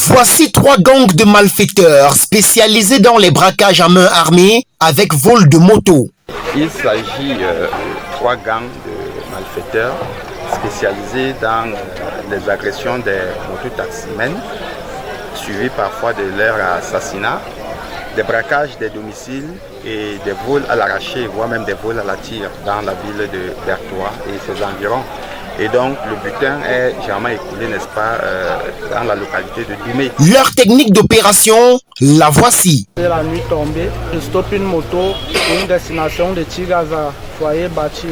Voici 3 gangs de malfaiteurs spécialisés dans les braquages à main armée avec vol de moto. Il s'agit de 3 gangs de malfaiteurs spécialisés dans les agressions des mototaximens, suivis parfois de leur assassinat, des braquages des domiciles et des vols à l'arraché, voire même des vols à la tire dans la ville de Bertoua et ses environs. Et donc le butin est généralement écoulé, n'est-ce pas, dans la localité de Doumé. Leur technique d'opération, la voici. La nuit tombée, je stoppe une moto pour une destination de Tigaza, foyer bâti.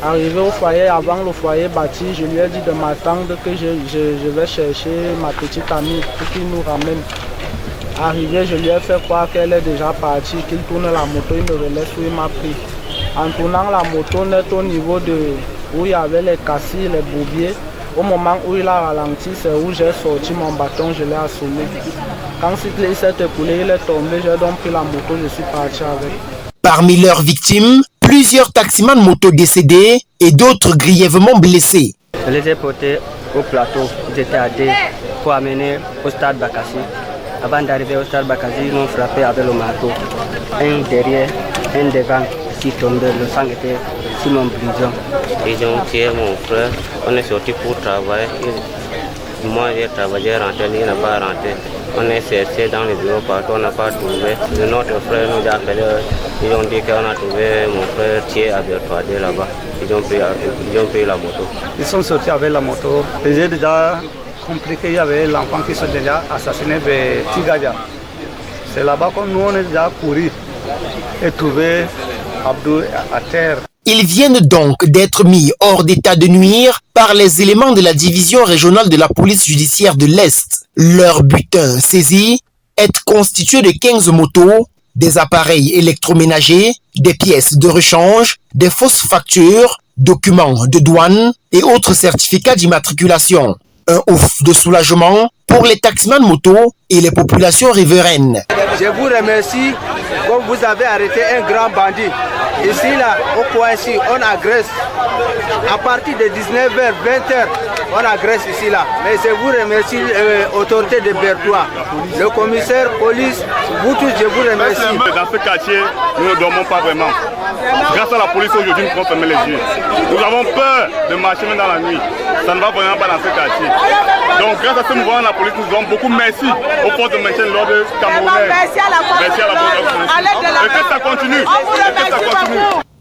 Arrivé au foyer, avant le foyer bâti, je lui ai dit de m'attendre que je vais chercher ma petite amie pour qu'il nous ramène. Arrivé, je lui ai fait croire qu'elle est déjà partie, qu'il tourne la moto, il me relaisse où il m'a pris. En tournant la moto net au niveau de où il y avait les cassis, les bourbiers, au moment où il a ralenti, c'est où j'ai sorti mon bâton, je l'ai assommé. Quand il s'est écoulé, il est tombé, j'ai donc pris la moto, je suis parti avec. Parmi leurs victimes, plusieurs taximans moto décédés et d'autres grièvement blessés. Je les ai portés au plateau, ils étaient à deux pour amener au stade Bakassi. Avant d'arriver au stade Bakassi, ils m'ont frappé avec le marteau. Un derrière, un devant, ici tombé, le sang était sur mon blouson. Ils ont tué mon frère, on est sorti pour travailler. Moi j'ai travaillé, rentré, lui n'a pas rentré. On est cherché dans les bureaux partout, on n'a pas trouvé. Notre frère nous a appelé, ils ont dit qu'on a trouvé mon frère tué à Bertoadé là-bas. Ils ont pris la moto. Ils sont sortis avec la moto. J'ai déjà compris qu'il y avait l'enfant qui s'est déjà assassiné de Tigadia. C'est là-bas que nous on est déjà couru et trouvé Abdou à terre. Ils viennent donc d'être mis hors d'état de nuire par les éléments de la division régionale de la police judiciaire de l'Est. Leur butin saisi est constitué de 15 motos, des appareils électroménagers, des pièces de rechange, des fausses factures, documents de douane et autres certificats d'immatriculation. Un ouf de soulagement pour les taximans moto et les populations riveraines. Je vous remercie, comme vous avez arrêté un grand bandit. Ici, là, au coin ici, on agresse. À partir de 19h, 20h, on agresse ici, là. Mais je vous remercie, autorité de Bertoua, le commissaire, police, vous tous, je vous remercie. Dans ce quartier, nous ne dormons pas vraiment. Grâce à la police, aujourd'hui, nous pouvons fermer les yeux. Nous avons peur de marcher même dans la nuit. Ça ne va vraiment pas dans ce quartier. Donc, grâce à ce mouvement, la police nous donne beaucoup merci aux forces de maintien de l'ordre camerounais. Merci à la police. Et que ça continue.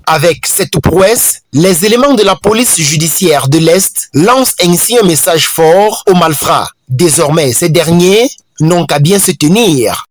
Avec cette prouesse, les éléments de la police judiciaire de l'Est lancent ainsi un message fort aux malfrats. Désormais, ces derniers n'ont qu'à bien se tenir.